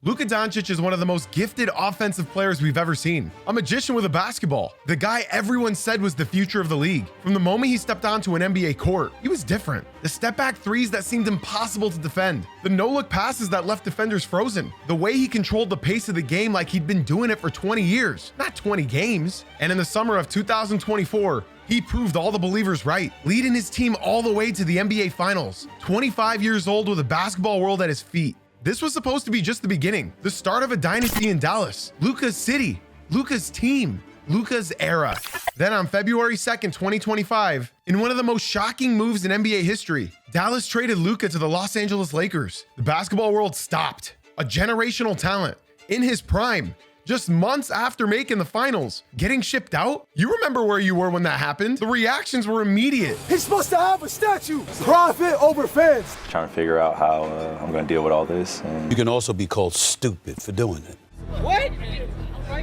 Luka Doncic is one of the most gifted offensive players we've ever seen. A magician with a basketball. The guy everyone said was the future of the league. From the moment he stepped onto an NBA court, he was different. The step-back threes that seemed impossible to defend. The no-look passes that left defenders frozen. The way he controlled the pace of the game like he'd been doing it for 20 years, not 20 games. And in the summer of 2024, he proved all the believers right, leading his team all the way to the NBA Finals. 25 years old with a basketball world at his feet. This was supposed to be just the beginning, the start of a dynasty in Dallas, Luka's city, Luka's team, Luka's era. Then on February 2nd, 2025, in one of the most shocking moves in NBA history, Dallas traded Luka to the Los Angeles Lakers. The basketball world stopped. A generational talent in his prime, just months after making the finals, getting shipped out? You remember where you were when that happened? The reactions were immediate. He's supposed to have a statue. Profit over fans. Trying to figure out how I'm going to deal with all this. And you can also be called stupid for doing it. What?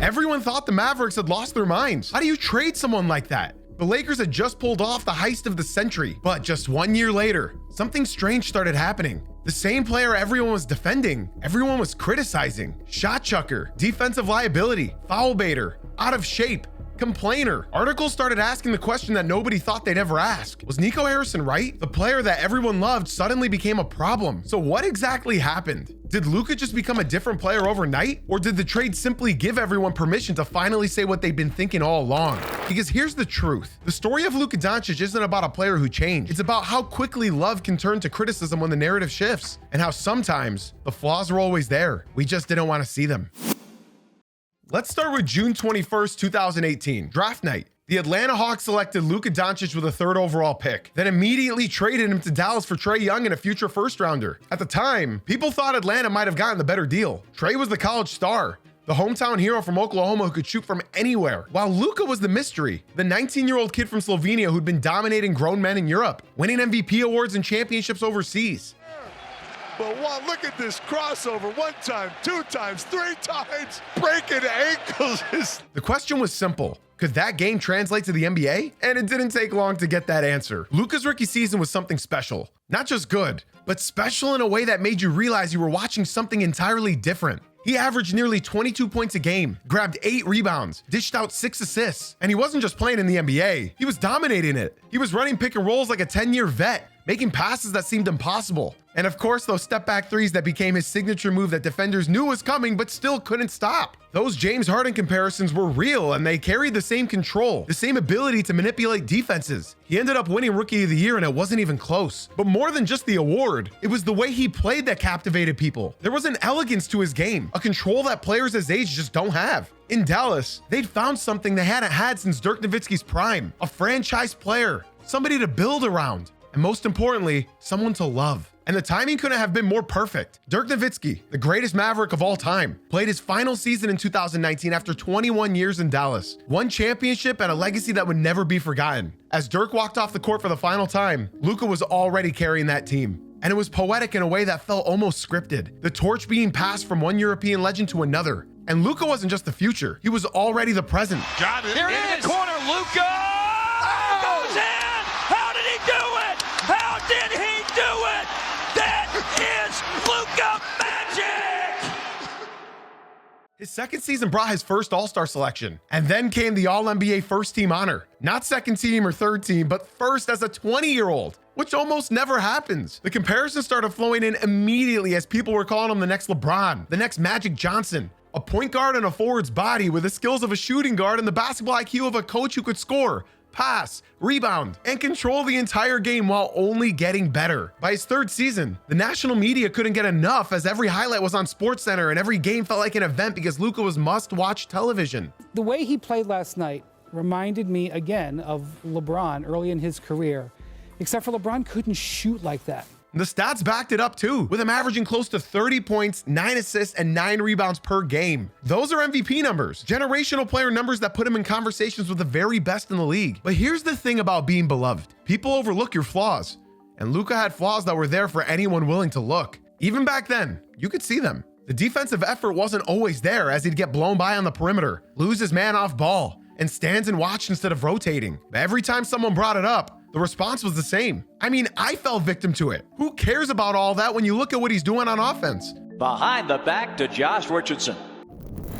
Everyone thought the Mavericks had lost their minds. How do you trade someone like that? The Lakers had just pulled off the heist of the century, but just 1 year later, something strange started happening. The same player everyone was defending, everyone was criticizing. Shot chucker, defensive liability, foul baiter, out of shape, complainer. Articles started asking the question that nobody thought they'd ever ask. Was Nico Harrison right? The player that everyone loved suddenly became a problem. So what exactly happened? Did Luka just become a different player overnight? Or did the trade simply give everyone permission to finally say what they've been thinking all along? Because here's the truth. The story of Luka Doncic isn't about a player who changed. It's about how quickly love can turn to criticism when the narrative shifts, and how sometimes the flaws are always there. We just didn't want to see them. Let's start with June 21st, 2018, draft night. The Atlanta Hawks selected Luka Doncic with a 3rd overall pick, then immediately traded him to Dallas for Trae Young and a future first rounder. At the time, people thought Atlanta might have gotten the better deal. Trae was the college star, the hometown hero from Oklahoma who could shoot from anywhere, while Luka was the mystery, the 19-year-old kid from Slovenia who'd been dominating grown men in Europe, winning MVP awards and championships overseas. But look at this crossover. 1 time, 2 times, 3 times, breaking ankles. The question was simple. Could that game translate to the NBA? And it didn't take long to get that answer. Luka's rookie season was something special. Not just good, but special in a way that made you realize you were watching something entirely different. He averaged nearly 22 points a game, grabbed 8 rebounds, dished out 6 assists. And he wasn't just playing in the NBA, he was dominating it. He was running pick and rolls like a 10-year vet, making passes that seemed impossible. And of course, those step-back threes that became his signature move that defenders knew was coming but still couldn't stop. Those James Harden comparisons were real, and they carried the same control, the same ability to manipulate defenses. He ended up winning Rookie of the Year, and it wasn't even close. But more than just the award, it was the way he played that captivated people. There was an elegance to his game, a control that players his age just don't have. In Dallas, they'd found something they hadn't had since Dirk Nowitzki's prime, a franchise player, somebody to build around, and most importantly, someone to love. And the timing couldn't have been more perfect. Dirk Nowitzki, the greatest Maverick of all time, played his final season in 2019 after 21 years in Dallas. One championship and a legacy that would never be forgotten. As Dirk walked off the court for the final time, Luka was already carrying that team. And it was poetic in a way that felt almost scripted. The torch being passed from one European legend to another. And Luka wasn't just the future, he was already the present. Got it. Here it is. Corner, Luka! Oh! Goes in! How did he do it? How did he do it? That is Luka magic! His second season brought his first All-Star selection, and then came the All-NBA first team honor. Not second team or third team, but first as a 20-year-old, which almost never happens. The comparisons started flowing in immediately as people were calling him the next LeBron, the next Magic Johnson, a point guard and a forward's body with the skills of a shooting guard and the basketball IQ of a coach who could score, pass, rebound, and control the entire game while only getting better. By his 3rd season, the national media couldn't get enough as every highlight was on SportsCenter and every game felt like an event because Luka was must-watch television. The way he played last night reminded me again of LeBron early in his career, except for LeBron couldn't shoot like that. The stats backed it up too, with him averaging close to 30 points, 9 assists, and 9 rebounds per game. Those are MVP numbers, generational player numbers that put him in conversations with the very best in the league. But here's the thing about being beloved. People overlook your flaws, and Luka had flaws that were there for anyone willing to look. Even back then, you could see them. The defensive effort wasn't always there as he'd get blown by on the perimeter, lose his man off ball, and stands and watch instead of rotating. But every time someone brought it up, the response was the same. I mean, I fell victim to it. Who cares about all that when you look at what he's doing on offense? Behind the back to Josh Richardson.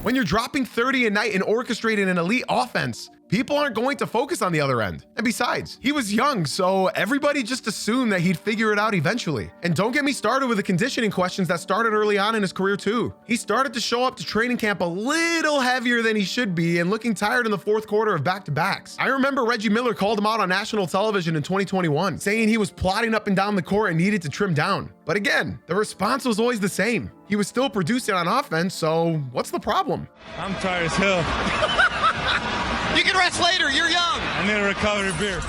When you're dropping 30 a night and orchestrating an elite offense, people aren't going to focus on the other end. And besides, he was young, so everybody just assumed that he'd figure it out eventually. And don't get me started with the conditioning questions that started early on in his career too. He started to show up to training camp a little heavier than he should be and looking tired in the fourth quarter of back-to-backs. I remember Reggie Miller called him out on national television in 2021, saying he was plodding up and down the court and needed to trim down. But again, the response was always the same. He was still producing on offense, so what's the problem? I'm tired as hell. You can rest later, you're young. I need a recovery beer.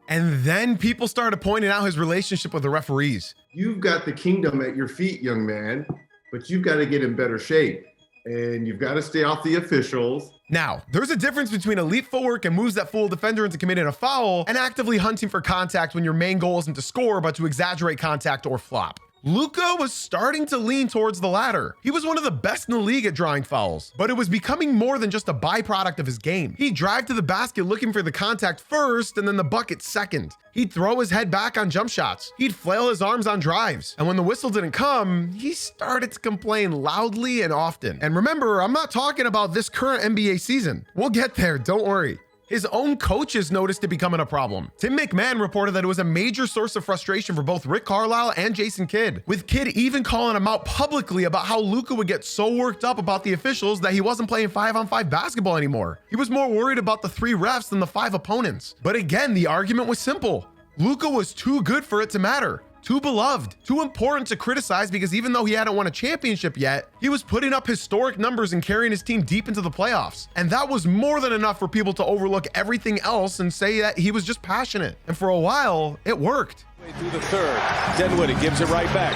And then people started pointing out his relationship with the referees. You've got the kingdom at your feet, young man, but you've got to get in better shape. And you've got to stay off the officials. Now, there's a difference between elite footwork and moves that fool a defender into committing a foul and actively hunting for contact when your main goal isn't to score, but to exaggerate contact or flop. Luka was starting to lean towards the latter. He was one of the best in the league at drawing fouls, but it was becoming more than just a byproduct of his game. He'd drive to the basket looking for the contact first and then the bucket second. He'd throw his head back on jump shots. He'd flail his arms on drives. And when the whistle didn't come, he started to complain loudly and often. And remember, I'm not talking about this current NBA season. We'll get there, don't worry. His own coaches noticed it becoming a problem. Tim McMahon reported that it was a major source of frustration for both Rick Carlisle and Jason Kidd, with Kidd even calling him out publicly about how Luka would get so worked up about the officials that he wasn't playing 5-on-5 basketball anymore. He was more worried about the 3 refs than the 5 opponents. But again, the argument was simple. Luka was too good for it to matter. Too beloved, too important to criticize because even though he hadn't won a championship yet, he was putting up historic numbers and carrying his team deep into the playoffs. And that was more than enough for people to overlook everything else and say that he was just passionate. And for a while, it worked. Through the third, Dinwiddie gives it right back.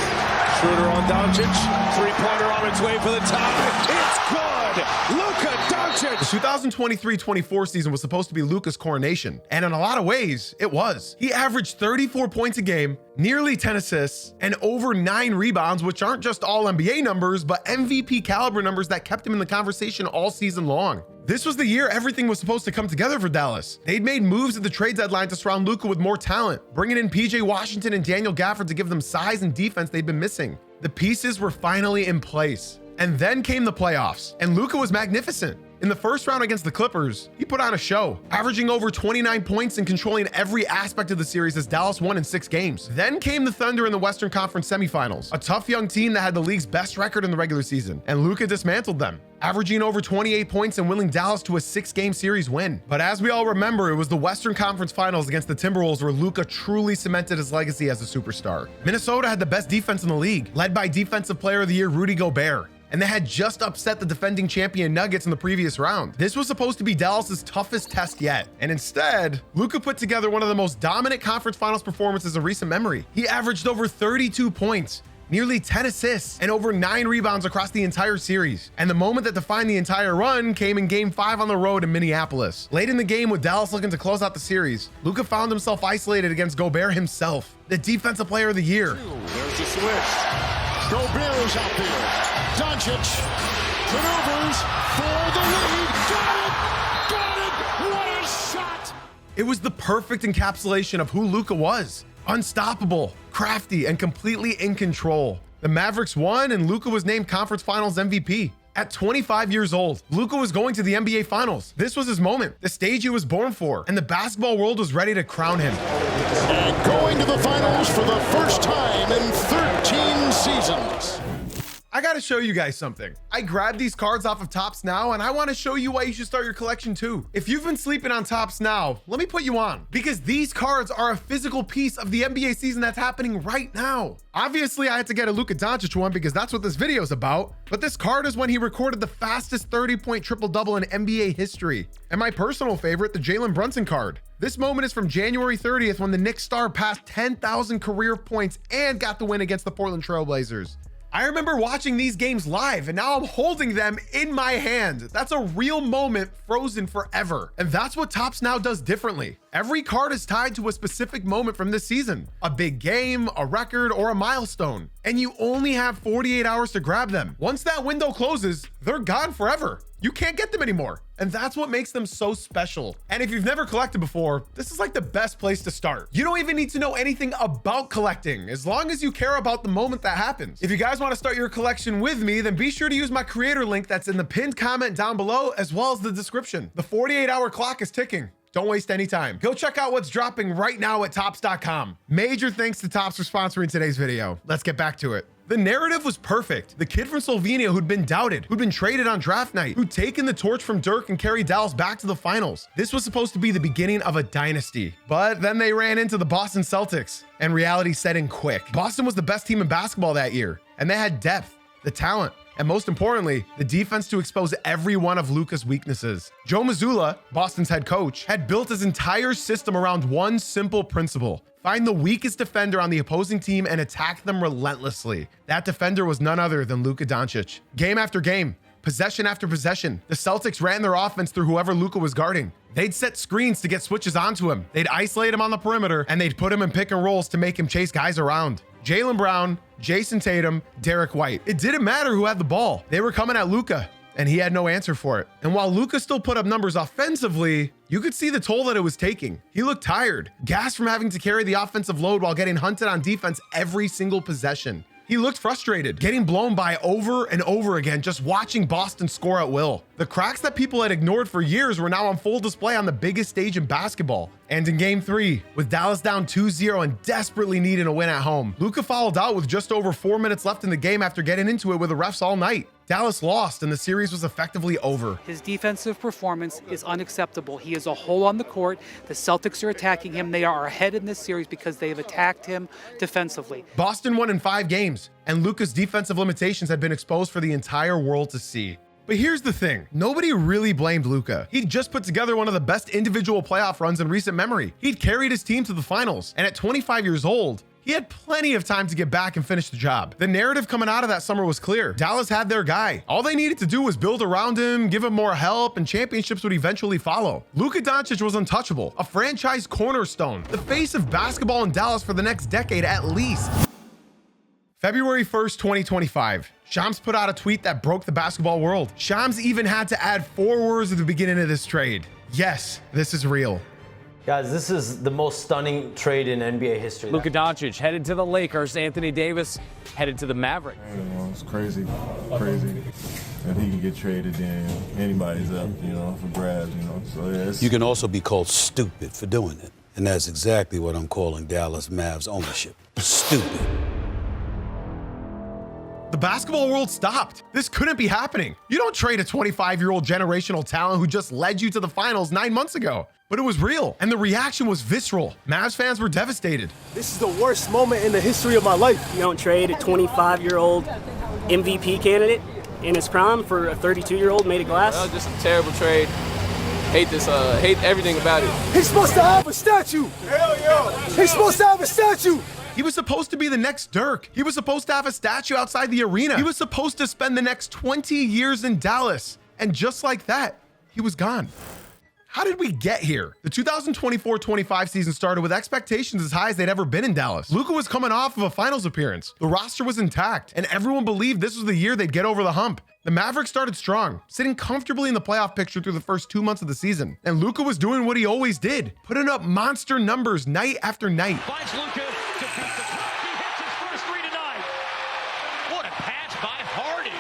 Schroeder on Doncic, three-pointer on its way for the top. It's good! Luka Doncic! The 2023-24 season was supposed to be Luka's coronation, and in a lot of ways, it was. He averaged 34 points a game, nearly 10 assists, and over 9 rebounds, which aren't just all NBA numbers, but MVP caliber numbers that kept him in the conversation all season long. This was the year everything was supposed to come together for Dallas. They'd made moves at the trade deadline to surround Luka with more talent, bringing in PJ Washington and Daniel Gafford to give them size and defense they'd been missing. The pieces were finally in place. And then came the playoffs, and Luka was magnificent. In the first round against the Clippers, he put on a show, averaging over 29 points and controlling every aspect of the series as Dallas won in 6 games. Then came the Thunder in the Western Conference semifinals, a tough young team that had the league's best record in the regular season, and Luka dismantled them, averaging over 28 points and willing Dallas to a 6-game series win. But as we all remember, it was the Western Conference Finals against the Timberwolves where Luka truly cemented his legacy as a superstar. Minnesota had the best defense in the league, led by Defensive Player of the Year Rudy Gobert. And they had just upset the defending champion Nuggets in the previous round. This was supposed to be Dallas's toughest test yet. And instead, Luka put together one of the most dominant conference finals performances in recent memory. He averaged over 32 points, nearly 10 assists, and over 9 rebounds across the entire series. And the moment that defined the entire run came in Game 5 on the road in Minneapolis. Late in the game, with Dallas looking to close out the series, Luka found himself isolated against Gobert himself, the Defensive Player of the Year. There's the switch. Gobert is out there. Doncic maneuvers for the lead. Got it! What a shot! It was the perfect encapsulation of who Luka was. Unstoppable, crafty, and completely in control. The Mavericks won, and Luka was named Conference Finals MVP. At 25 years old, Luka was going to the NBA Finals. This was his moment, the stage he was born for, and the basketball world was ready to crown him. And going to the finals for the first time in 13 seasons. I gotta show you guys something. I grabbed these cards off of Topps Now, and I wanna show you why you should start your collection too. If you've been sleeping on Topps Now, let me put you on, because these cards are a physical piece of the NBA season that's happening right now. Obviously, I had to get a Luka Doncic one because that's what this video is about, but this card is when he recorded the fastest 30-point triple-double in NBA history. And my personal favorite, the Jalen Brunson card. This moment is from January 30th when the Knicks star passed 10,000 career points and got the win against the Portland Trail Blazers. I remember watching these games live, and now I'm holding them in my hand. That's a real moment frozen forever. And that's what Topps Now does differently. Every card is tied to a specific moment from this season, a big game, a record, or a milestone, and you only have 48 hours to grab them. Once that window closes, they're gone forever. You can't get them anymore. And that's what makes them so special. And if you've never collected before, this is like the best place to start. You don't even need to know anything about collecting, as long as you care about the moment that happens. If you guys want to start your collection with me, then be sure to use my creator link that's in the pinned comment down below, as well as the description. The 48-hour clock is ticking. Don't waste any time. Go check out what's dropping right now at Topps.com. Major thanks to Topps for sponsoring today's video. Let's get back to it. The narrative was perfect. The kid from Slovenia who'd been doubted, who'd been traded on draft night, who'd taken the torch from Dirk and carried Dallas back to the finals. This was supposed to be the beginning of a dynasty. But then they ran into the Boston Celtics, and reality set in quick. Boston was the best team in basketball that year, and they had depth, the talent, and most importantly, the defense to expose every one of Luka's weaknesses. Joe Mazzulla, Boston's head coach, had built his entire system around one simple principle: find the weakest defender on the opposing team and attack them relentlessly. That defender was none other than Luka Doncic. Game after game, possession after possession, the Celtics ran their offense through whoever Luka was guarding. They'd set screens to get switches onto him. They'd isolate him on the perimeter, and they'd put him in pick and rolls to make him chase guys around. Jaylen Brown, Jason Tatum, Derek White. It didn't matter who had the ball. They were coming at Luka, and he had no answer for it. And while Luka still put up numbers offensively, you could see the toll that it was taking. He looked tired, gassed from having to carry the offensive load while getting hunted on defense every single possession. He looked frustrated, getting blown by over and over again, just watching Boston score at will. The cracks that people had ignored for years were now on full display on the biggest stage in basketball. And in game 3, with Dallas down 2-0 and desperately needing a win at home, Luka fouled out with just over 4 minutes left in the game after getting into it with the refs all night. Dallas lost, and the series was effectively over. His defensive performance is unacceptable. He is a hole on the court. The Celtics are attacking him. They are ahead in this series because they have attacked him defensively. Boston won in 5 games, and Luka's defensive limitations had been exposed for the entire world to see. But here's the thing, nobody really blamed Luka. He'd just put together one of the best individual playoff runs in recent memory. He'd carried his team to the finals, and at 25 years old, he had plenty of time to get back and finish the job. The narrative coming out of that summer was clear. Dallas had their guy. All they needed to do was build around him, give him more help, and championships would eventually follow. Luka Doncic was untouchable, a franchise cornerstone, the face of basketball in Dallas for the next decade at least. February 1st, 2025. Shams put out a tweet that broke the basketball world. Shams even had to add 4 words at the beginning of this trade. Yes, this is real. Guys, this is the most stunning trade in NBA history. Luka Doncic headed to the Lakers. Anthony Davis headed to the Mavericks. It's crazy that he can get traded, then anybody's up, for grabs, So yeah, you can also be called stupid for doing it. And that's exactly what I'm calling Dallas Mavs ownership. Stupid. The basketball world stopped. This couldn't be happening. You don't trade a 25-year-old generational talent who just led you to the finals 9 months ago. But it was real, and the reaction was visceral. Mavs fans were devastated. This is the worst moment in the history of my life. You don't trade a 25-year-old MVP candidate in his prime for a 32-year-old made of glass. That was just a terrible trade. Hate this, hate everything about it. He's supposed to have a statue. Hell yeah. He's supposed to have a statue. He was supposed to be the next Dirk. He was supposed to have a statue outside the arena. He was supposed to spend the next 20 years in Dallas. And just like that, he was gone. How did we get here? The 2024-25 season started with expectations as high as they'd ever been in Dallas. Luka was coming off of a finals appearance. The roster was intact, and everyone believed this was the year they'd get over the hump. The Mavericks started strong, sitting comfortably in the playoff picture through the first 2 months of the season. And Luka was doing what he always did, putting up monster numbers night after night. Finds Luka to beat the clock. He hits his first 3 tonight. What a pass by Hardy.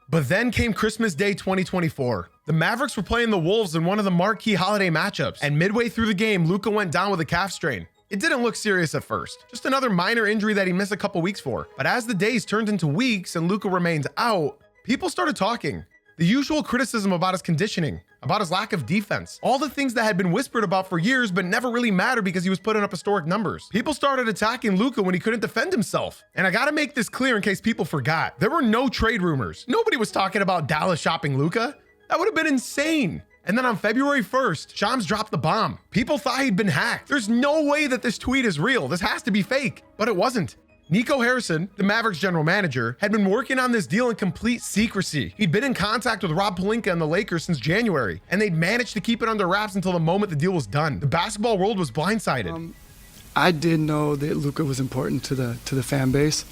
But then came Christmas Day 2024. The Mavericks were playing the Wolves in one of the marquee holiday matchups, and midway through the game, Luka went down with a calf strain. It didn't look serious at first, just another minor injury that he missed a couple weeks for. But as the days turned into weeks and Luka remained out, people started talking. The usual criticism about his conditioning, about his lack of defense, all the things that had been whispered about for years but never really mattered because he was putting up historic numbers. People started attacking Luka when he couldn't defend himself. And I gotta make this clear in case people forgot. There were no trade rumors. Nobody was talking about Dallas shopping Luka. That would have been insane. And then on February 1st, Shams dropped the bomb. People thought he'd been hacked. There's no way that this tweet is real. This has to be fake. But it wasn't. Nico Harrison, the Mavericks general manager, had been working on this deal in complete secrecy. He'd been in contact with Rob Pelinka and the Lakers since January, and they'd managed to keep it under wraps until the moment the deal was done. The basketball world was blindsided. I did know that Luka was important to the fan base.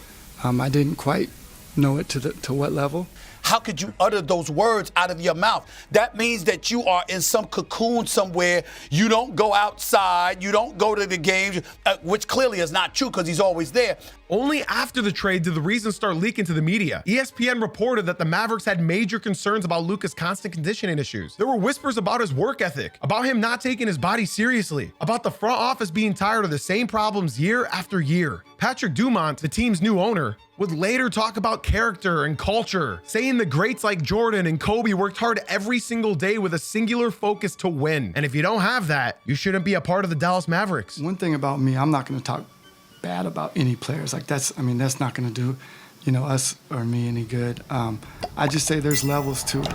I didn't quite know it to what level. How could you utter those words out of your mouth? That means that you are in some cocoon somewhere. You don't go outside. You don't go to the games, which clearly is not true because he's always there. Only after the trade did the reasons start leaking to the media. ESPN reported that the Mavericks had major concerns about Luka's constant conditioning issues. There were whispers about his work ethic, about him not taking his body seriously, about the front office being tired of the same problems year after year. Patrick Dumont, the team's new owner, would later talk about character and culture, saying the greats like Jordan and Kobe worked hard every single day with a singular focus to win. And if you don't have that, you shouldn't be a part of the Dallas Mavericks. One thing about me, I'm not going to talk bad about any players. Like that's not going to do, us or me any good. I just say there's levels to it.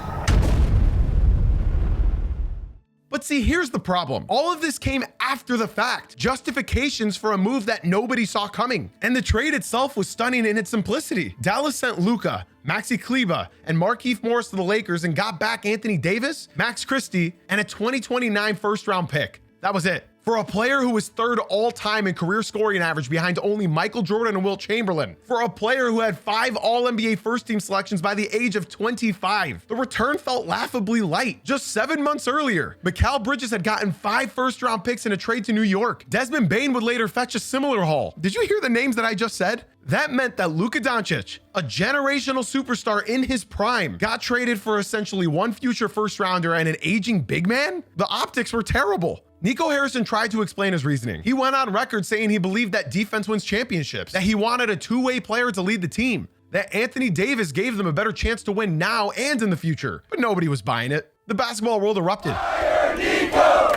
But see, here's the problem. All of this came after the fact. Justifications for a move that nobody saw coming. And the trade itself was stunning in its simplicity. Dallas sent Luka, Maxi Kleber, and Markieff Morris to the Lakers and got back Anthony Davis, Max Christie, and a 2029 first-round pick. That was it. For a player who was third all-time in career scoring average behind only Michael Jordan and Wilt Chamberlain. For a player who had 5 All-NBA first-team selections by the age of 25. The return felt laughably light. Just 7 months earlier, Mikal Bridges had gotten 5 first-round picks in a trade to New York. Desmond Bane would later fetch a similar haul. Did you hear the names that I just said? That meant that Luka Doncic, a generational superstar in his prime, got traded for essentially one future first-rounder and an aging big man? The optics were terrible. Nico Harrison tried to explain his reasoning. He went on record saying he believed that defense wins championships, that he wanted a two-way player to lead the team, that Anthony Davis gave them a better chance to win now and in the future. But nobody was buying it. The basketball world erupted. Fire Nico!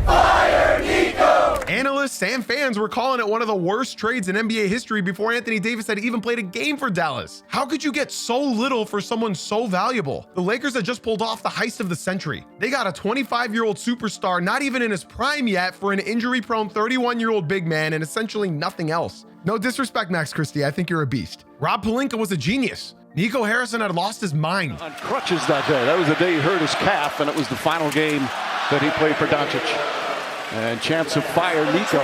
Fire Nico! Analysts and fans were calling it one of the worst trades in NBA history before Anthony Davis had even played a game for Dallas. How could you get so little for someone so valuable? The Lakers had just pulled off the heist of the century. They got a 25-year-old superstar, not even in his prime yet, for an injury-prone 31-year-old big man and essentially nothing else. No disrespect, Max Christie, I think you're a beast. Rob Pelinka was a genius. Nico Harrison had lost his mind. On crutches that day. That was the day he hurt his calf, and it was the final game that he played for Doncic. And chance to fire Nico.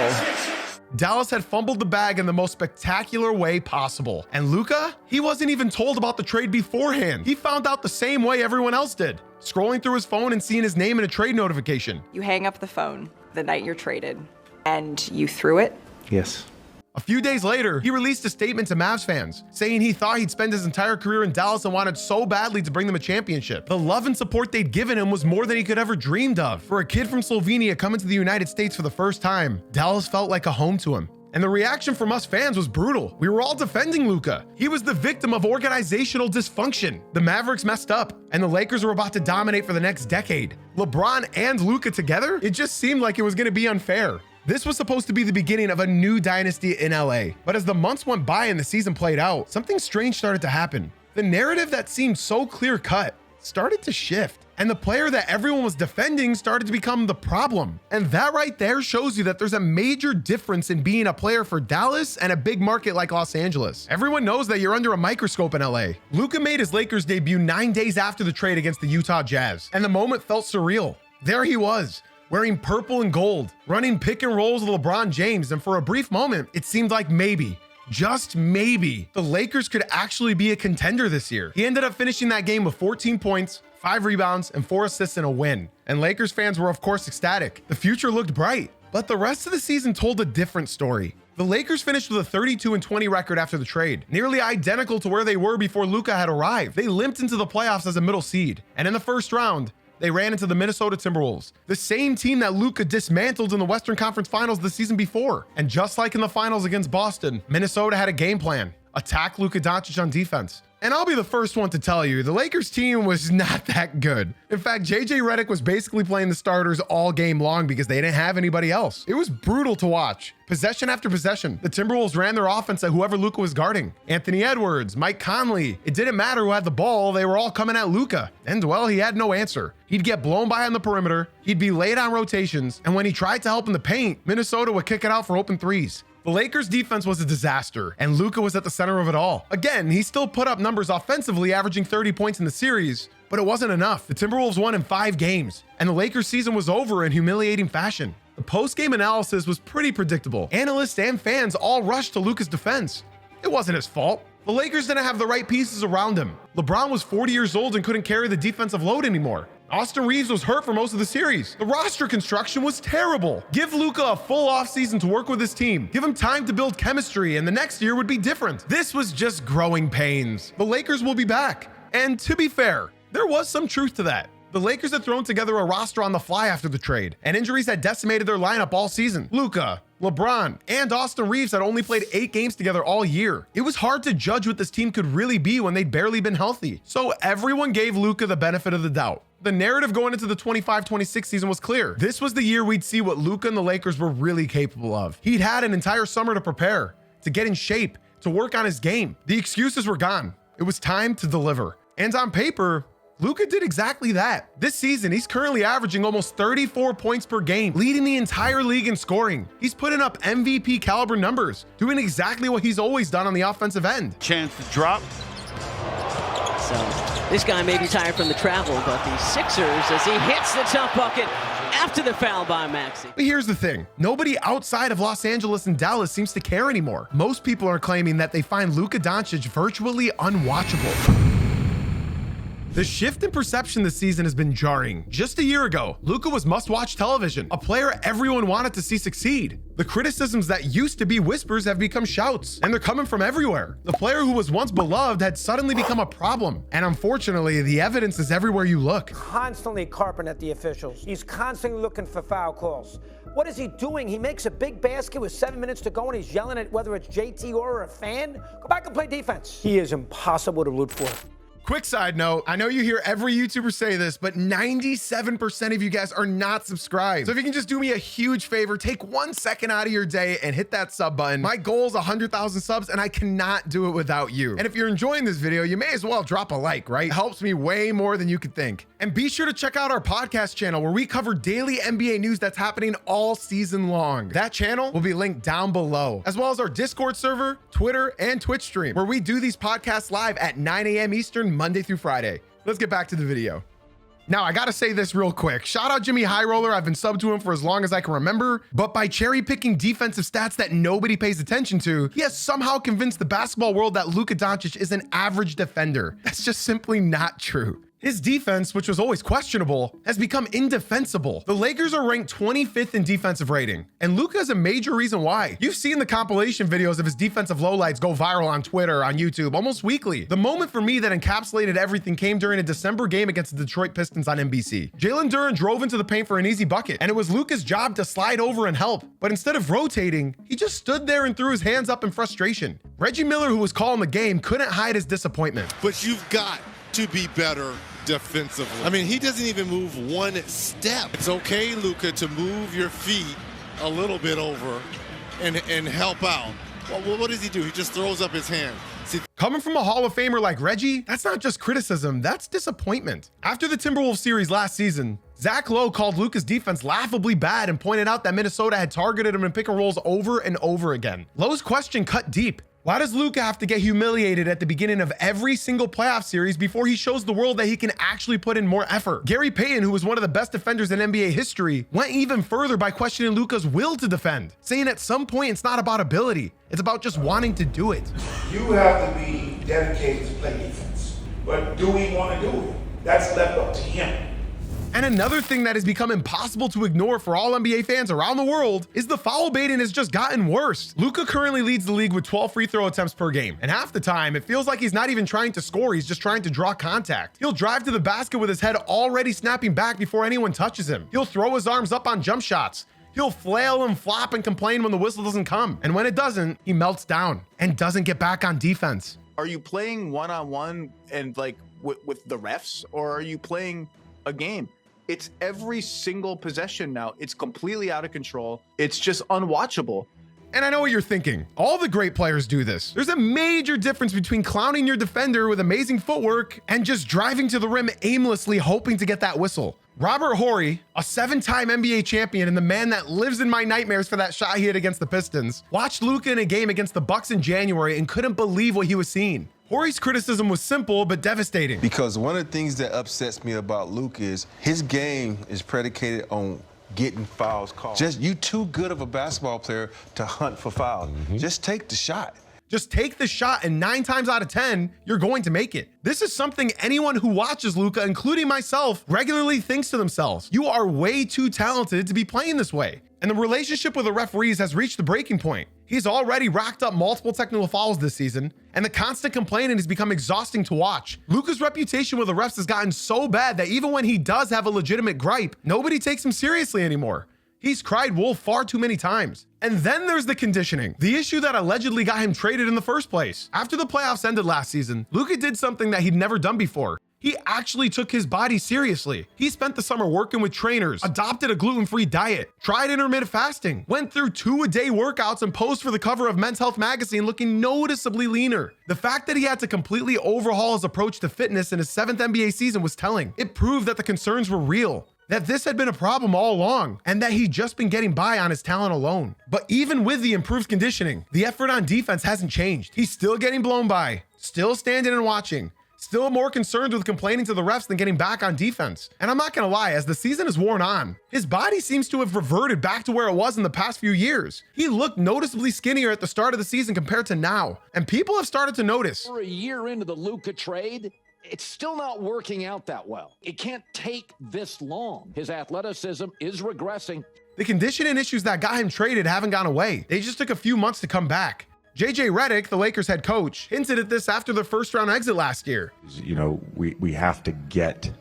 Dallas had fumbled the bag in the most spectacular way possible. And Luka, he wasn't even told about the trade beforehand. He found out the same way everyone else did, scrolling through his phone and seeing his name in a trade notification. You hang up the phone the night you're traded, and you threw it? Yes. A few days later, he released a statement to Mavs fans, saying he thought he'd spend his entire career in Dallas and wanted so badly to bring them a championship. The love and support they'd given him was more than he could ever dreamed of. For a kid from Slovenia coming to the United States for the first time, Dallas felt like a home to him. And the reaction from us fans was brutal. We were all defending Luka. He was the victim of organizational dysfunction. The Mavericks messed up, and the Lakers were about to dominate for the next decade. LeBron and Luka together? It just seemed like it was going to be unfair. This was supposed to be the beginning of a new dynasty in LA. But as the months went by and the season played out, something strange started to happen. The narrative that seemed so clear-cut started to shift. And the player that everyone was defending started to become the problem. And that right there shows you that there's a major difference in being a player for Dallas and a big market like Los Angeles. Everyone knows that you're under a microscope in LA. Luka made his Lakers debut 9 days after the trade against the Utah Jazz. And the moment felt surreal. There he was, wearing purple and gold, running pick and rolls with LeBron James, and for a brief moment, it seemed like maybe, just maybe, the Lakers could actually be a contender this year. He ended up finishing that game with 14 points, 5 rebounds, and 4 assists in a win. And Lakers fans were of course ecstatic. The future looked bright, but the rest of the season told a different story. The Lakers finished with a 32-20 record after the trade, nearly identical to where they were before Luka had arrived. They limped into the playoffs as a middle seed, and in the first round, they ran into the Minnesota Timberwolves, the same team that Luka dismantled in the Western Conference Finals the season before. And just like in the finals against Boston, Minnesota had a game plan: attack Luka Doncic on defense. And I'll be the first one to tell you, the Lakers team was not that good. In fact, JJ Redick was basically playing the starters all game long because they didn't have anybody else. It was brutal to watch. Possession after possession, the Timberwolves ran their offense at whoever Luka was guarding. Anthony Edwards, Mike Conley. It didn't matter who had the ball, they were all coming at Luka. And well, he had no answer. He'd get blown by on the perimeter, he'd be late on rotations, and when he tried to help in the paint, Minnesota would kick it out for open threes. The Lakers defense was a disaster, and Luka was at the center of it all. Again, he still put up numbers offensively, averaging 30 points in the series, but it wasn't enough. The Timberwolves won in 5 games, and the Lakers season was over in humiliating fashion. The post-game analysis was pretty predictable. Analysts and fans all rushed to Luka's defense. It wasn't his fault. The Lakers didn't have the right pieces around him. LeBron was 40 years old and couldn't carry the defensive load anymore. Austin Reeves was hurt for most of the series. The roster construction was terrible. Give Luka a full offseason to work with his team. Give him time to build chemistry, and the next year would be different. This was just growing pains. The Lakers will be back. And to be fair, there was some truth to that. The Lakers had thrown together a roster on the fly after the trade, and injuries had decimated their lineup all season. Luka, LeBron, and Austin Reeves had only played 8 games together all year. It was hard to judge what this team could really be when they'd barely been healthy. So everyone gave Luka the benefit of the doubt. The narrative going into the 25-26 season was clear. This was the year we'd see what Luka and the Lakers were really capable of. He'd had an entire summer to prepare, to get in shape, to work on his game. The excuses were gone. It was time to deliver. And on paper, Luka did exactly that. This season, he's currently averaging almost 34 points per game, leading the entire league in scoring. He's putting up MVP caliber numbers, doing exactly what he's always done on the offensive end. Chance to drop. So this guy may be tired from the travel, but the Sixers, as he hits the tough bucket after the foul by Maxey. But here's the thing. Nobody outside of Los Angeles and Dallas seems to care anymore. Most people are claiming that they find Luka Doncic virtually unwatchable. The shift in perception this season has been jarring. Just a year ago, Luka was must-watch television, a player everyone wanted to see succeed. The criticisms that used to be whispers have become shouts, and they're coming from everywhere. The player who was once beloved had suddenly become a problem, and unfortunately, the evidence is everywhere you look. Constantly carping at the officials. He's constantly looking for foul calls. What is he doing? He makes a big basket with 7 minutes to go, and he's yelling at whether it's JT or a fan. Go back and play defense. He is impossible to root for. Quick side note, I know you hear every YouTuber say this, but 97% of you guys are not subscribed. So if you can just do me a huge favor, take 1 second out of your day and hit that sub button. My goal is 100,000 subs and I cannot do it without you. And if you're enjoying this video, you may as well drop a like, right? It helps me way more than you could think. And be sure to check out our podcast channel where we cover daily NBA news that's happening all season long. That channel will be linked down below, as well as our Discord server, Twitter, and Twitch stream, where we do these podcasts live at 9 a.m. Eastern, Monday through Friday. Let's get back to the video. Now, I gotta say this real quick. Shout out Jimmy High Roller. I've been subbed to him for as long as I can remember, but by cherry picking defensive stats that nobody pays attention to, he has somehow convinced the basketball world that Luka Doncic is an average defender. That's just simply not true. His defense, which was always questionable, has become indefensible. The Lakers are ranked 25th in defensive rating, and Luka is a major reason why. You've seen the compilation videos of his defensive lowlights go viral on Twitter, on YouTube, almost weekly. The moment for me that encapsulated everything came during a December game against the Detroit Pistons on NBC. Jalen Duren drove into the paint for an easy bucket, and it was Luka's job to slide over and help. But instead of rotating, he just stood there and threw his hands up in frustration. Reggie Miller, who was calling the game, couldn't hide his disappointment. But you've got to be better defensively. I mean, he doesn't even move 1 step. It's okay, Luka, to move your feet a little bit over and help out. Well, what does he do? He just throws up his hand. See, coming from a Hall of Famer like Reggie, that's not just criticism, that's disappointment. After the Timberwolves series last season, Zach Lowe called Luka's defense laughably bad and pointed out that Minnesota had targeted him in pick and rolls over and over again. Lowe's question cut deep. Why does Luka have to get humiliated at the beginning of every single playoff series before he shows the world that he can actually put in more effort? Gary Payton, who was one of the best defenders in NBA history, went even further by questioning Luka's will to defend, saying at some point it's not about ability, it's about just wanting to do it. You have to be dedicated to play defense, but do we want to do it? That's left up to him. And another thing that has become impossible to ignore for all NBA fans around the world is the foul baiting has just gotten worse. Luka currently leads the league with 12 free throw attempts per game. And half the time, it feels like he's not even trying to score, he's just trying to draw contact. He'll drive to the basket with his head already snapping back before anyone touches him. He'll throw his arms up on jump shots. He'll flail and flop and complain when the whistle doesn't come. And when it doesn't, he melts down and doesn't get back on defense. Are you playing one-on-one and like with the refs, or are you playing a game? It's every single possession now. It's completely out of control. It's just unwatchable. And I know what you're thinking. All the great players do this. There's a major difference between clowning your defender with amazing footwork and just driving to the rim aimlessly hoping to get that whistle. Robert Horry, a 7-time NBA champion and the man that lives in my nightmares for that shot he hit against the Pistons, watched Luka in a game against the Bucks in January and couldn't believe what he was seeing. Horry's criticism was simple but devastating. Because one of the things that upsets me about Luka is his game is predicated on getting fouls called. Just you too good of a basketball player to hunt for fouls. Just take the shot. Just take the shot, and 9 times out of 10, you're going to make it. This is something anyone who watches Luka, including myself, regularly thinks to themselves. You are way too talented to be playing this way. And the relationship with the referees has reached the breaking point. He's already racked up multiple technical fouls this season, and the constant complaining has become exhausting to watch. Luka's reputation with the refs has gotten so bad that even when he does have a legitimate gripe, nobody takes him seriously anymore. He's cried wolf far too many times. And then there's the conditioning, the issue that allegedly got him traded in the first place. After the playoffs ended last season, Luka did something that he'd never done before. He actually took his body seriously. He spent the summer working with trainers, adopted a gluten-free diet, tried intermittent fasting, went through 2-a-day workouts, and posed for the cover of Men's Health magazine looking noticeably leaner. The fact that he had to completely overhaul his approach to fitness in his 7th NBA season was telling. It proved that the concerns were real, that this had been a problem all along, and that he'd just been getting by on his talent alone. But even with the improved conditioning, the effort on defense hasn't changed. He's still getting blown by, still standing and watching, still more concerned with complaining to the refs than getting back on defense. And I'm not gonna lie, as the season has worn on, his body seems to have reverted back to where it was in the past few years. He looked noticeably skinnier at the start of the season compared to now, and people have started to notice. For a year into the Luka trade, it's still not working out that well. It can't take this long. His athleticism is regressing. The conditioning issues that got him traded haven't gone away. They just took a few months to come back. JJ Redick, the Lakers head coach, hinted at this after their first-round exit last year. You know, we have to get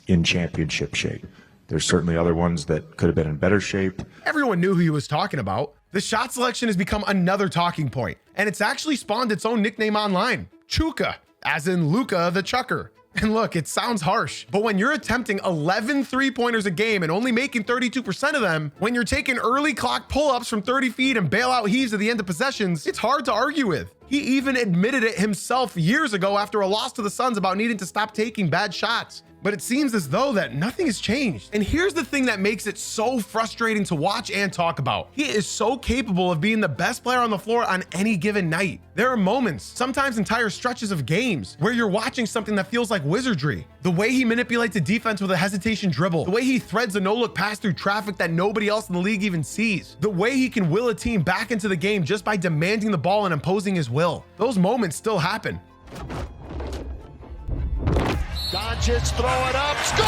in championship shape. There's certainly other ones that could have been in better shape. Everyone knew who he was talking about. The shot selection has become another talking point, and it's actually spawned its own nickname online, Chuka, as in Luka the Chucker. And look, it sounds harsh, but when you're attempting 11 three-pointers a game and only making 32% of them, when you're taking early clock pull-ups from 30 feet and bailout heaves at the end of possessions, it's hard to argue with. He even admitted it himself years ago after a loss to the Suns about needing to stop taking bad shots. But it seems as though that nothing has changed. And here's the thing that makes it so frustrating to watch and talk about. He is so capable of being the best player on the floor on any given night. There are moments, sometimes entire stretches of games, where you're watching something that feels like wizardry. The way he manipulates a defense with a hesitation dribble, the way he threads a no-look pass through traffic that nobody else in the league even sees, the way he can will a team back into the game just by demanding the ball and imposing his will. Those moments still happen. Doncic, throw it up, score!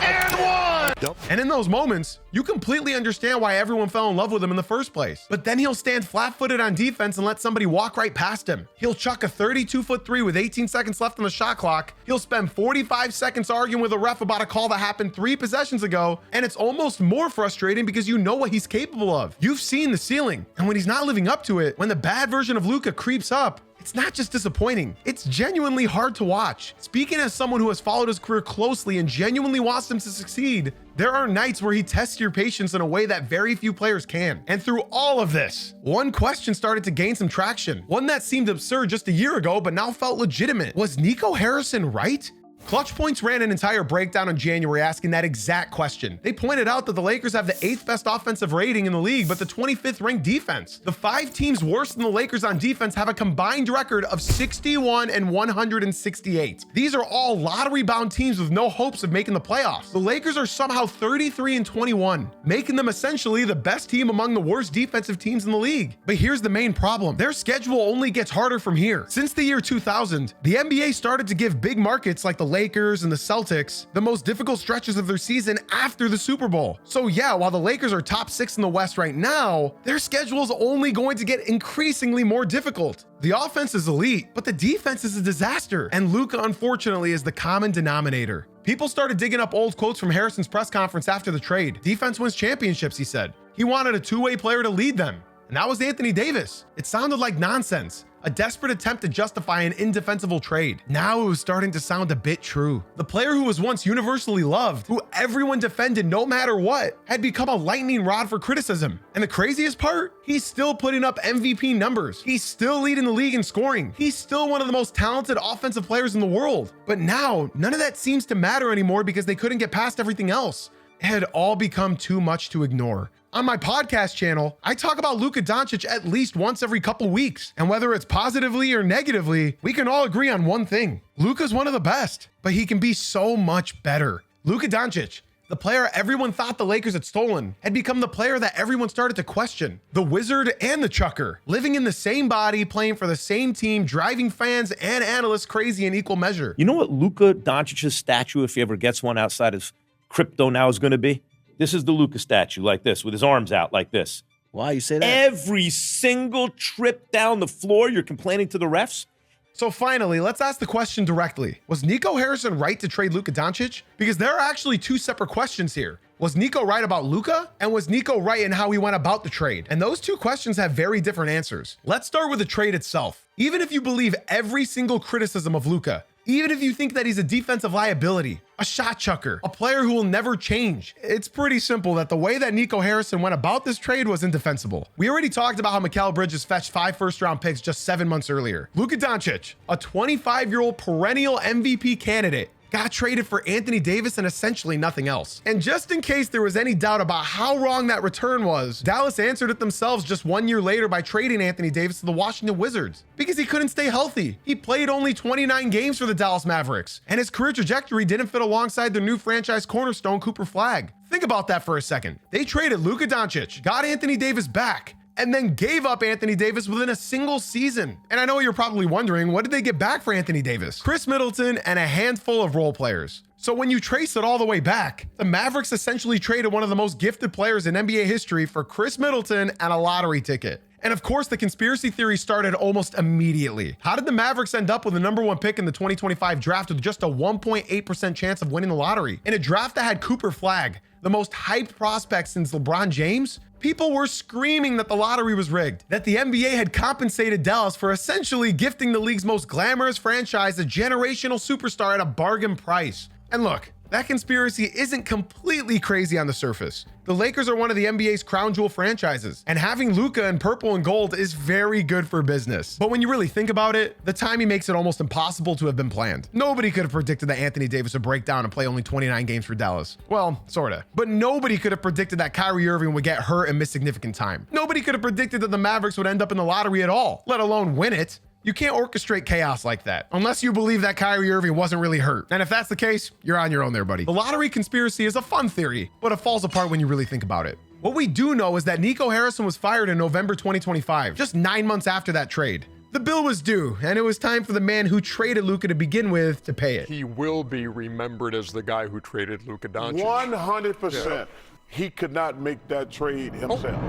And one! And in those moments, you completely understand why everyone fell in love with him in the first place. But then he'll stand flat-footed on defense and let somebody walk right past him. He'll chuck a 32-foot three with 18 seconds left on the shot clock. He'll spend 45 seconds arguing with a ref about a call that happened 3 possessions ago, and it's almost more frustrating because you know what he's capable of. You've seen the ceiling, and when he's not living up to it, when the bad version of Luka creeps up, it's not just disappointing, it's genuinely hard to watch. Speaking as someone who has followed his career closely and genuinely wants him to succeed, there are nights where he tests your patience in a way that very few players can. And through all of this, one question started to gain some traction. One that seemed absurd just a year ago, but now felt legitimate. Was Nico Harrison right? Clutch Points ran an entire breakdown in January asking that exact question. They pointed out that the Lakers have the 8th best offensive rating in the league, but the 25th ranked defense. The 5 teams worse than the Lakers on defense have a combined record of 61 and 168. These are all lottery-bound teams with no hopes of making the playoffs. The Lakers are somehow 33 and 21, making them essentially the best team among the worst defensive teams in the league. But here's the main problem. Their schedule only gets harder from here. Since the year 2000, the NBA started to give big markets like the Lakers and the Celtics the most difficult stretches of their season after the Super Bowl. So yeah, while the Lakers are top 6 in the West right now, their schedule is only going to get increasingly more difficult. The offense is elite, but the defense is a disaster, and Luka unfortunately is the common denominator. People started digging up old quotes from Harrison's press conference after the trade. Defense wins championships, he said. He wanted a two-way player to lead them. and that was Anthony Davis. It sounded like nonsense. A desperate attempt to justify an indefensible trade. Now it was starting to sound a bit true. The player who was once universally loved, who everyone defended no matter what, had become a lightning rod for criticism. And the craziest part? He's still putting up MVP numbers. He's still leading the league in scoring. He's still one of the most talented offensive players in the world. But now, none of that seems to matter anymore because they couldn't get past everything else. It had all become too much to ignore. On my podcast channel, I talk about Luka Doncic at least once every couple weeks. And whether it's positively or negatively, we can all agree on one thing. Luka's one of the best, but he can be so much better. Luka Doncic, the player everyone thought the Lakers had stolen, had become the player that everyone started to question. The wizard and the chucker, living in the same body, playing for the same team, driving fans and analysts crazy in equal measure. You know what Luka Doncic's statue, if he ever gets one outside of crypto now, is going to be? This is the Luka statue, like this, with his arms out like this. Why you say that? Every single trip down the floor, you're complaining to the refs? So finally, let's ask the question directly. Was Nico Harrison right to trade Luka Doncic? Because there are actually two separate questions here. Was Nico right about Luka? And was Nico right in how he went about the trade? And those two questions have very different answers. Let's start with the trade itself. Even if you believe every single criticism of Luka, even if you think that he's a defensive liability, a shot chucker, a player who will never change, it's pretty simple that the way that Nico Harrison went about this trade was indefensible. We already talked about how Mikal Bridges fetched 5 first-round picks just 7 months earlier. Luka Doncic, a 25-year-old perennial MVP candidate, got traded for Anthony Davis and essentially nothing else. And just in case there was any doubt about how wrong that return was, Dallas answered it themselves just 1 year later by trading Anthony Davis to the Washington Wizards because he couldn't stay healthy. He played only 29 games for the Dallas Mavericks, and his career trajectory didn't fit alongside their new franchise cornerstone, Cooper Flagg. Think about that for a second. They traded Luka Doncic, got Anthony Davis back, and then gave up Anthony Davis within a single season. And I know you're probably wondering, what did they get back for Anthony Davis? Chris Middleton and a handful of role players. So when you trace it all the way back, the Mavericks essentially traded one of the most gifted players in NBA history for Chris Middleton and a lottery ticket. And of course, the conspiracy theory started almost immediately. How did the Mavericks end up with the #1 pick in the 2025 draft with just a 1.8% chance of winning the lottery? In a draft that had Cooper Flagg, the most hyped prospect since LeBron James, people were screaming that the lottery was rigged, that the NBA had compensated Dallas for essentially gifting the league's most glamorous franchise a generational superstar at a bargain price. And look, that conspiracy isn't completely crazy on the surface. The Lakers are one of the NBA's crown jewel franchises, and having Luka in purple and gold is very good for business. But when you really think about it, the timing makes it almost impossible to have been planned. Nobody could have predicted that Anthony Davis would break down and play only 29 games for Dallas. Well, sorta. But nobody could have predicted that Kyrie Irving would get hurt and miss significant time. Nobody could have predicted that the Mavericks would end up in the lottery at all, let alone win it. You can't orchestrate chaos like that, unless you believe that Kyrie Irving wasn't really hurt. And if that's the case, you're on your own there, buddy. The lottery conspiracy is a fun theory, but it falls apart when you really think about it. What we do know is that Nico Harrison was fired in November 2025, just 9 months after that trade. The bill was due, and it was time for the man who traded Luka to begin with to pay it. He will be remembered as the guy who traded Luka Doncic. 100%. Yeah. He could not make that trade himself.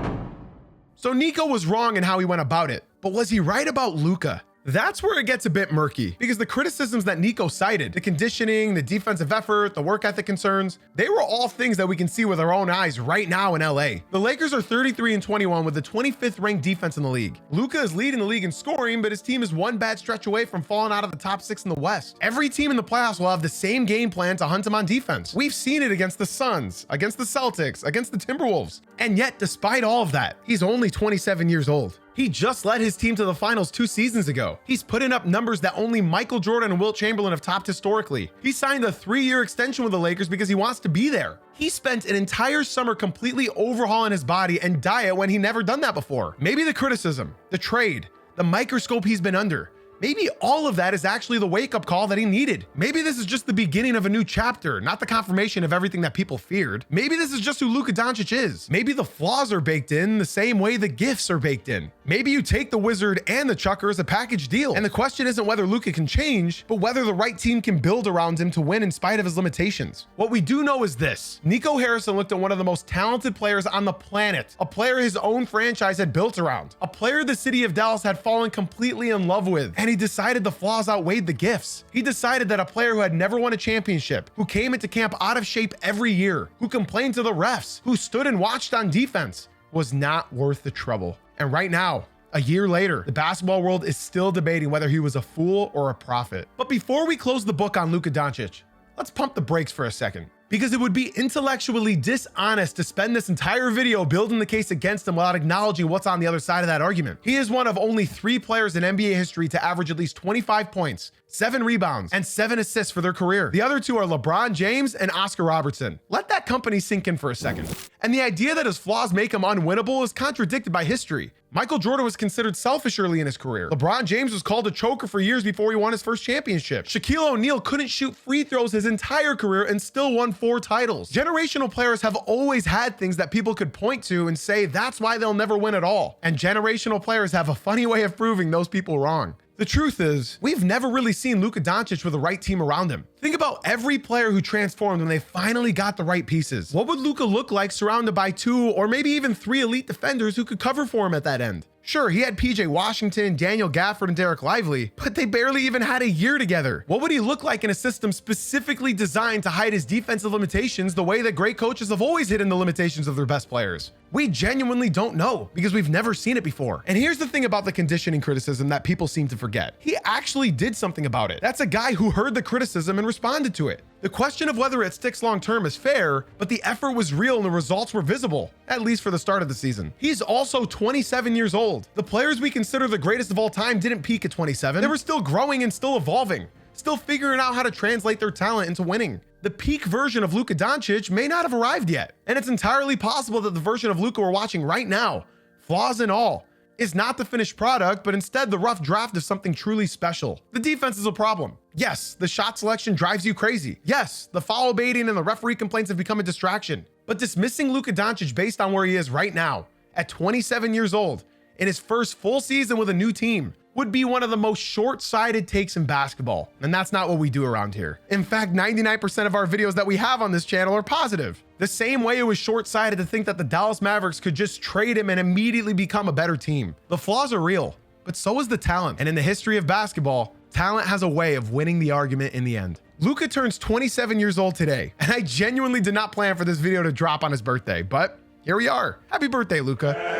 So Nico was wrong in how he went about it, but was he right about Luka? That's where it gets a bit murky, because the criticisms that Nico cited, the conditioning, the defensive effort, the work ethic concerns, they were all things that we can see with our own eyes right now in LA. The Lakers are 33-21 with the 25th ranked defense in the league. Luka is leading the league in scoring, but his team is one bad stretch away from falling out of the top 6 in the West. Every team in the playoffs will have the same game plan to hunt him on defense. We've seen it against the Suns, against the Celtics, against the Timberwolves. And yet, despite all of that, he's only 27 years old. He just led his team to the finals 2 seasons ago. He's putting up numbers that only Michael Jordan and Wilt Chamberlain have topped historically. He signed a 3-year extension with the Lakers because he wants to be there. He spent an entire summer completely overhauling his body and diet when he never done that before. Maybe the criticism, the trade, the microscope he's been under, maybe all of that is actually the wake-up call that he needed. Maybe this is just the beginning of a new chapter, not the confirmation of everything that people feared. Maybe this is just who Luka Doncic is. Maybe the flaws are baked in the same way the gifts are baked in. Maybe you take the wizard and the chucker as a package deal. And the question isn't whether Luka can change, but whether the right team can build around him to win in spite of his limitations. What we do know is this: Nico Harrison looked at one of the most talented players on the planet, a player his own franchise had built around, a player the city of Dallas had fallen completely in love with, and he decided the flaws outweighed the gifts. He decided that a player who had never won a championship, who came into camp out of shape every year, who complained to the refs, who stood and watched on defense, was not worth the trouble. And right now, a year later, the basketball world is still debating whether he was a fool or a prophet. But before we close the book on Luka Doncic, let's pump the brakes for a second, because it would be intellectually dishonest to spend this entire video building the case against him without acknowledging what's on the other side of that argument. He is one of only 3 players in NBA history to average at least 25 points, 7 rebounds, and 7 assists for their career. The other 2 are LeBron James and Oscar Robertson. Let that company sink in for a second. And the idea that his flaws make him unwinnable is contradicted by history. Michael Jordan was considered selfish early in his career. LeBron James was called a choker for years before he won his first championship. Shaquille O'Neal couldn't shoot free throws his entire career and still won 4 titles. Generational players have always had things that people could point to and say that's why they'll never win at all. And generational players have a funny way of proving those people wrong. The truth is, we've never really seen Luka Doncic with the right team around him. Think about every player who transformed when they finally got the right pieces. What would Luka look like surrounded by 2 or maybe even 3 elite defenders who could cover for him at that end? Sure, he had PJ Washington, Daniel Gafford, and Derek Lively, but they barely even had a year together. What would he look like in a system specifically designed to hide his defensive limitations the way that great coaches have always hidden the limitations of their best players? We genuinely don't know because we've never seen it before. And here's the thing about the conditioning criticism that people seem to forget. He actually did something about it. That's a guy who heard the criticism and responded to it. The question of whether it sticks long term is fair, but the effort was real and the results were visible, at least for the start of the season. He's also 27 years old. The players we consider the greatest of all time didn't peak at 27. They were still growing and still evolving, still figuring out how to translate their talent into winning. The peak version of Luka Doncic may not have arrived yet, and it's entirely possible that the version of Luka we're watching right now, flaws and all, is not the finished product, but instead the rough draft of something truly special. The defense is a problem. Yes, the shot selection drives you crazy. Yes, the foul baiting and the referee complaints have become a distraction. But dismissing Luka Doncic based on where he is right now, at 27 years old, in his first full season with a new team, would be one of the most short-sighted takes in basketball. And that's not what we do around here. In fact, 99% of our videos that we have on this channel are positive. The same way it was short-sighted to think that the Dallas Mavericks could just trade him and immediately become a better team. The flaws are real, but so is the talent. And in the history of basketball, talent has a way of winning the argument in the end. Luka turns 27 years old today, and I genuinely did not plan for this video to drop on his birthday, but here we are. Happy birthday, Luka.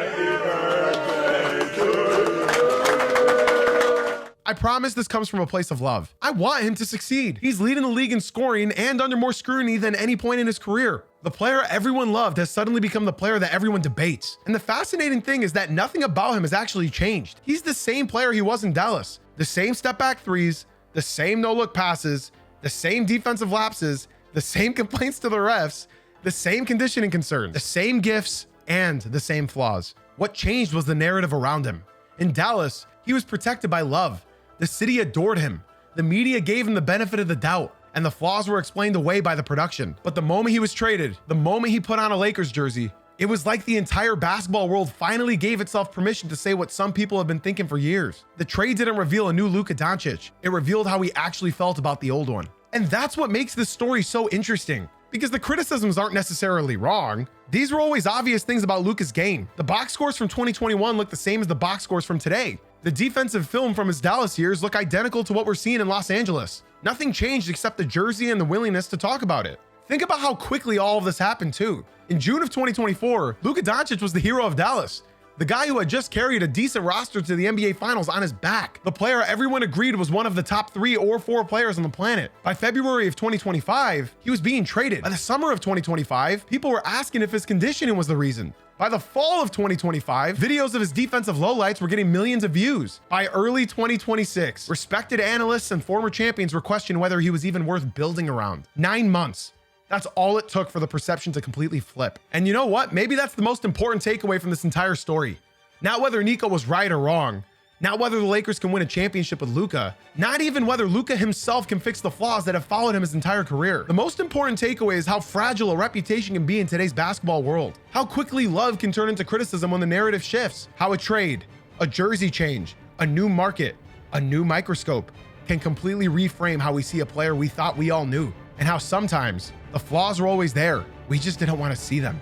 I promise this comes from a place of love. I want him to succeed. He's leading the league in scoring and under more scrutiny than any point in his career. The player everyone loved has suddenly become the player that everyone debates. And the fascinating thing is that nothing about him has actually changed. He's the same player he was in Dallas. The same step back threes, the same no-look passes, the same defensive lapses, the same complaints to the refs, the same conditioning concerns, the same gifts, and the same flaws. What changed was the narrative around him. In Dallas, he was protected by love. The city adored him. The media gave him the benefit of the doubt, and the flaws were explained away by the production. But the moment he was traded, the moment he put on a Lakers jersey, it was like the entire basketball world finally gave itself permission to say what some people have been thinking for years. The trade didn't reveal a new Luka Doncic. It revealed how he actually felt about the old one. And that's what makes this story so interesting, because the criticisms aren't necessarily wrong. These were always obvious things about Luka's game. The box scores from 2021 look the same as the box scores from today. The defensive film from his Dallas years look identical to what we're seeing in Los Angeles. Nothing changed except the jersey and the willingness to talk about it. Think about how quickly all of this happened too. In June of 2024, Luka Doncic was the hero of Dallas. The guy who had just carried a decent roster to the NBA Finals on his back. The player everyone agreed was one of the top 3 or 4 players on the planet. By February of 2025, he was being traded. By the summer of 2025, people were asking if his conditioning was the reason. By the fall of 2025, videos of his defensive lowlights were getting millions of views. By early 2026, respected analysts and former champions were questioning whether he was even worth building around. 9 months. That's all it took for the perception to completely flip. And you know what? Maybe that's the most important takeaway from this entire story. Not whether Nico was right or wrong. Not whether the Lakers can win a championship with Luka. Not even whether Luka himself can fix the flaws that have followed him his entire career. The most important takeaway is how fragile a reputation can be in today's basketball world. How quickly love can turn into criticism when the narrative shifts. How a trade, a jersey change, a new market, a new microscope can completely reframe how we see a player we thought we all knew. And how sometimes the flaws were always there. We just didn't want to see them.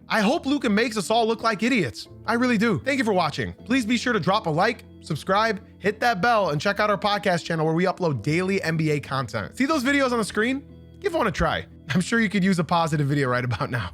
I hope Luka makes us all look like idiots. I really do. Thank you for watching. Please be sure to drop a like, subscribe, hit that bell, and check out our podcast channel where we upload daily NBA content. See those videos on the screen? Give one a try. I'm sure you could use a positive video right about now.